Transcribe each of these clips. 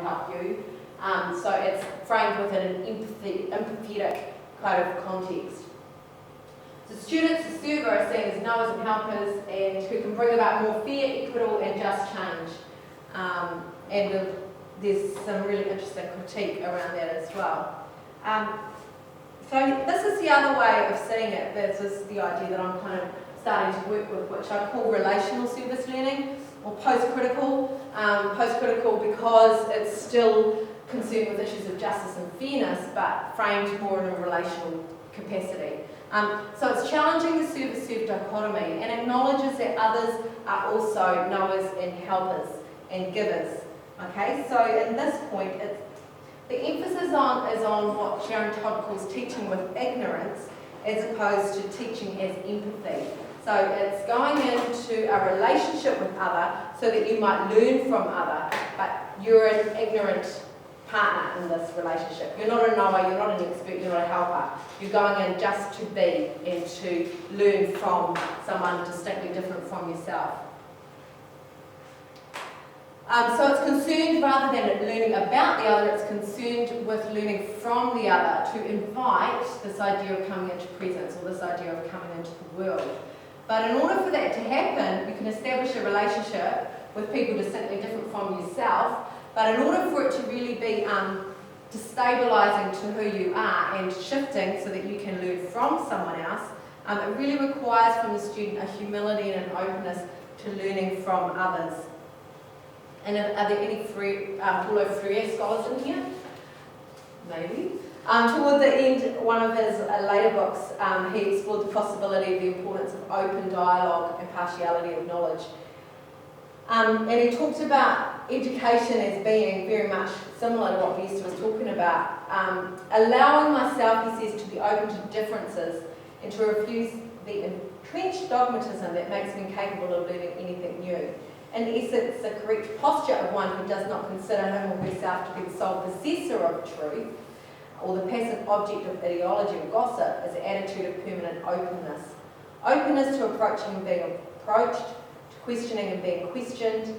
help you. So it's framed within an empathetic kind of context. So students who serve are seen as knowers and helpers and who can bring about more fair, equitable and just change. And there's some really interesting critique around that as well. So this is the other way of seeing it. This is the idea that I'm kind of starting to work with, which I call relational service learning, or post-critical. Post-critical because it's still concerned with issues of justice and fairness, but framed more in a relational capacity. So it's challenging the server-served dichotomy and acknowledges that others are also knowers and helpers and givers. Okay, so in this point, the emphasis is on what Sharon Todd calls teaching with ignorance, as opposed to teaching as empathy. So it's going into a relationship with other so that you might learn from other, but you're an ignorant partner in this relationship. You're not a knower, you're not an expert, you're not a helper. You're going in just to be and to learn from someone distinctly different from yourself. So it's concerned, rather than learning about the other, it's concerned with learning from the other to invite this idea of coming into presence, or this idea of coming into the world. But in order for that to happen, you can establish a relationship with people distinctly different from yourself, but in order for it to really be destabilising to who you are and shifting so that you can learn from someone else, it really requires from the student a humility and an openness to learning from others. And are there any Paulo Freire scholars in here? Maybe. Toward the end, one of his later books, he explored the possibility of the importance of open dialogue and partiality of knowledge. And he talked about education as being very much similar to what Vesta was talking about. Allowing myself, he says, to be open to differences and to refuse the entrenched dogmatism that makes me incapable of learning anything new. In essence, the correct posture of one who does not consider him or herself to be the sole possessor of truth, or the passive object of ideology or gossip, is an attitude of permanent openness. Openness to approaching and being approached, to questioning and being questioned,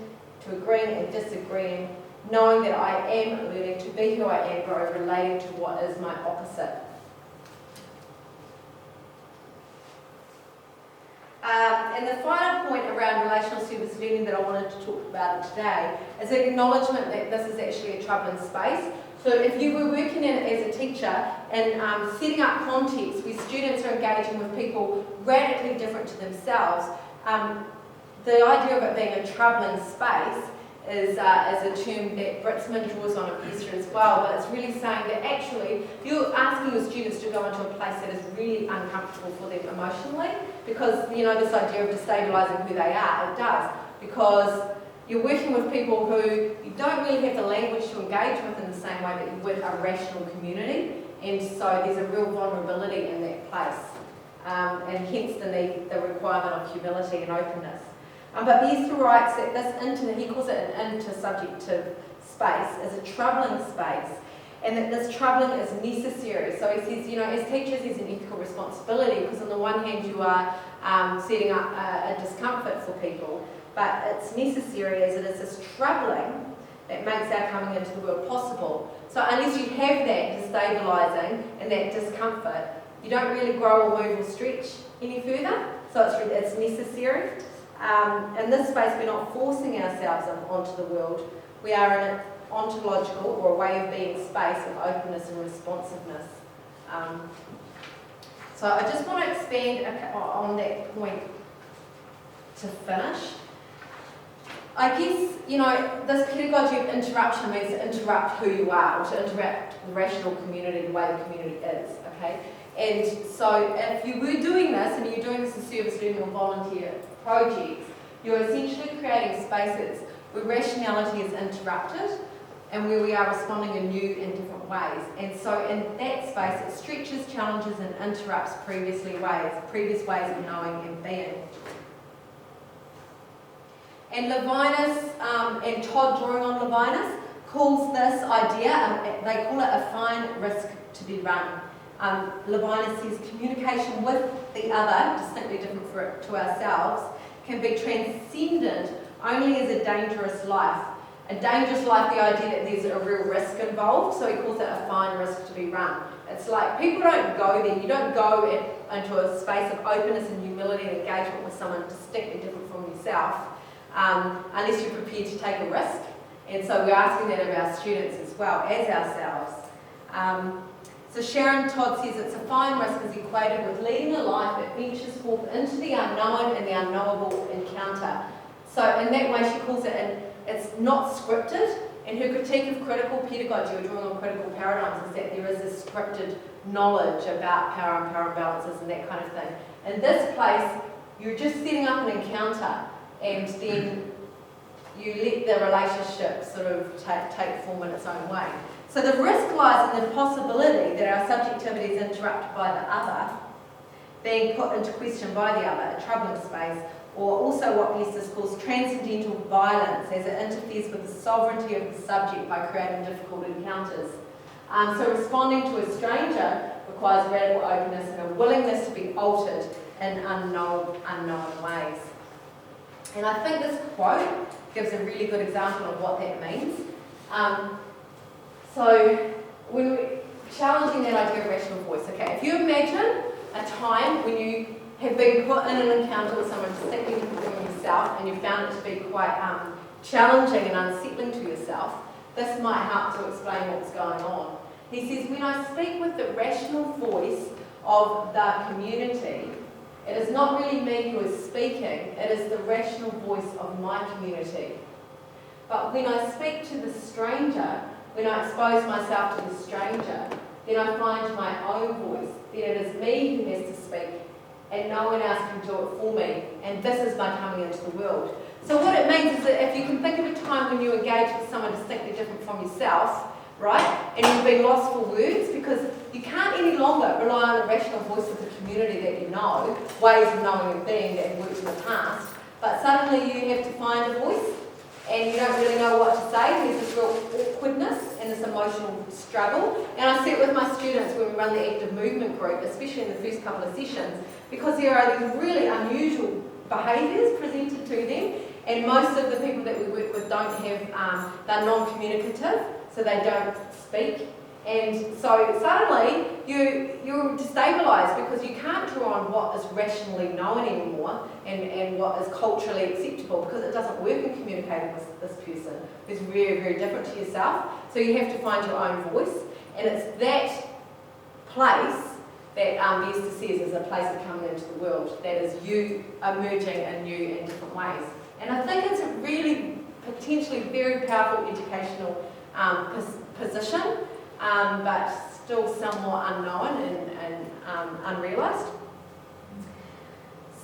to agreeing and disagreeing, knowing that I am learning to be who I am by relating to what is my opposite. And the final point around relational service learning that I wanted to talk about today is the acknowledgement that this is actually a troubling space. So if you were working in it as a teacher and setting up contexts where students are engaging with people radically different to themselves, the idea of it being a troubling space is a term that Britzman draws on at Vesta as well, but it's really saying that actually you're asking your students to go into a place that is really uncomfortable for them emotionally, because this idea of destabilising who they are, it does, because you're working with people who you don't really have the language to engage with in the same way that you would a rational community, and so there's a real vulnerability in that place, and hence the requirement of humility and openness. But Vesta writes that he calls it an intersubjective space, is a troubling space, and that this troubling is necessary. So he says, as teachers there's an ethical responsibility, because on the one hand you are setting up a discomfort for people, but it's necessary as it is this troubling that makes our coming into the world possible. So unless you have that destabilising and that discomfort, you don't really grow or move or stretch any further. So it's necessary. In this space, we're not forcing ourselves onto the world. We are in an ontological, or a way of being space of openness and responsiveness. So I just want to expand on that point to finish. I guess, this pedagogy of interruption means to interrupt who you are, or to interrupt the rational community the way the community is, okay? And so if you were doing this, and you're doing this in service learning or volunteer projects, you're essentially creating spaces where rationality is interrupted and where we are responding in new and different ways. And so in that space, it stretches, challenges and interrupts previous ways of knowing and being. And Levinas, and Todd, drawing on Levinas, calls this idea, they call it a fine risk to be run. Levinas says communication with the other, distinctly different to ourselves, can be transcendent only as a dangerous life, And dangerous life, the idea that there's a real risk involved, so he calls it a fine risk to be run. It's like people don't go there, you don't go into a space of openness and humility and engagement with someone distinctly different from yourself unless you're prepared to take a risk. And so we're asking that of our students as well as ourselves. So Sharon Todd says it's a fine risk is equated with leading a life that ventures forth into the unknown and the unknowable encounter. So in that way she calls it, and it's not scripted. And her critique of critical pedagogy or drawing on critical paradigms is that there is this scripted knowledge about power and power imbalances and that kind of thing. In this place, you're just setting up an encounter and then you let the relationship sort of take form in its own way. So the risk lies in the possibility that our subjectivity is interrupted by the other, being put into question by the other, a troubling space, or also what Gestas calls transcendental violence as it interferes with the sovereignty of the subject by creating difficult encounters. So responding to a stranger requires radical openness and a willingness to be altered in unknown ways. And I think this quote gives a really good example of what that means. So when we're challenging that idea of rational voice, okay, if you imagine a time when you have been put in an encounter with someone distinctly different from yourself and you found it to be quite challenging and unsettling to yourself, this might help to explain what's going on. He says, when I speak with the rational voice of the community, it is not really me who is speaking, it is the rational voice of my community. But when I speak to the stranger, when I expose myself to the stranger, then I find my own voice, then it is me who has to speak, and no one else can do it for me. And this is my coming into the world. So what it means is that if you can think of a time when you engage with someone distinctly different from yourself, right, and you've been lost for words because you can't any longer rely on the rational voice of the community that you know, ways of knowing and being that have worked in the past, but suddenly you have to find a voice and you don't really know what to say. There's this real awkwardness and this emotional struggle. And I see it with my students when we run the active movement group, especially in the first couple of sessions, because there are these really unusual behaviours presented to them, and most of the people that we work with don't have, they're non-communicative, so they don't speak. And so suddenly you're destabilised because you can't draw on what is rationally known anymore and what is culturally acceptable, because it doesn't work in communicating with this person who's very, very different to yourself. So you have to find your own voice, and it's that place that Gestas says is a place of coming into the world, that is you emerging in new and different ways. And I think it's a really potentially very powerful educational position, but still somewhat unknown and unrealised.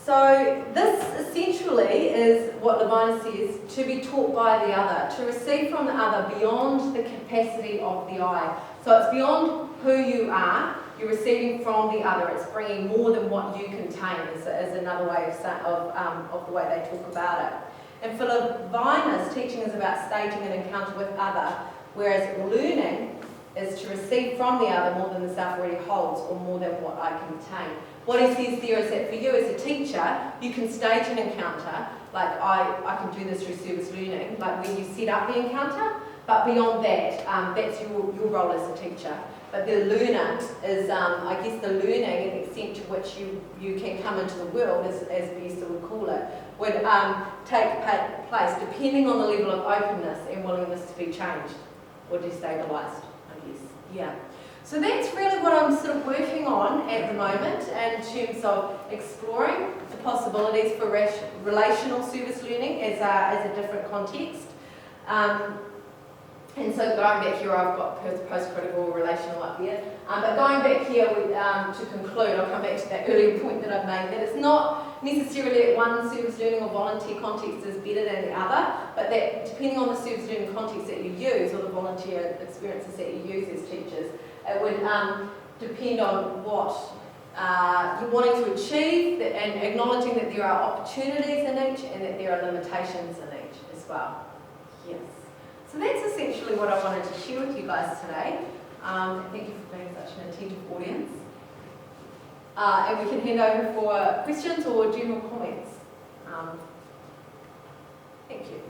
So this essentially is what Levinas says, to be taught by the other, to receive from the other beyond the capacity of the I. So it's beyond who you are, you're receiving from the other, it's bringing more than what you contain, is another way of the way they talk about it. And for Levinas, teaching is about staging an encounter with other, whereas learning is to receive from the other more than the self already holds, or more than what I contain. What he says there is that for you as a teacher, you can stage an encounter, like I can do this through service learning, like when you set up the encounter, but beyond that, that's your role as a teacher. But the learner is, I guess the learning and the extent to which you can come into the world, as Besta would call it, would take place depending on the level of openness and willingness to be changed or destabilised, I guess. Yeah. So that's really what I'm sort of working on at the moment in terms of exploring the possibilities for relational service learning as a different context. And so going back here, I've got post-critical relational up here. But going back here to conclude, I'll come back to that earlier point that I've made, that it's not necessarily that one service learning or volunteer context is better than the other, but that depending on the service learning context that you use or the volunteer experiences that you use as teachers, it would depend on what you're wanting to achieve and acknowledging that there are opportunities in each and that there are limitations in each as well. Yes. So that's essentially what I wanted to share with you guys today. Thank you for being such an attentive audience. And we can hand over for questions or general comments. Thank you.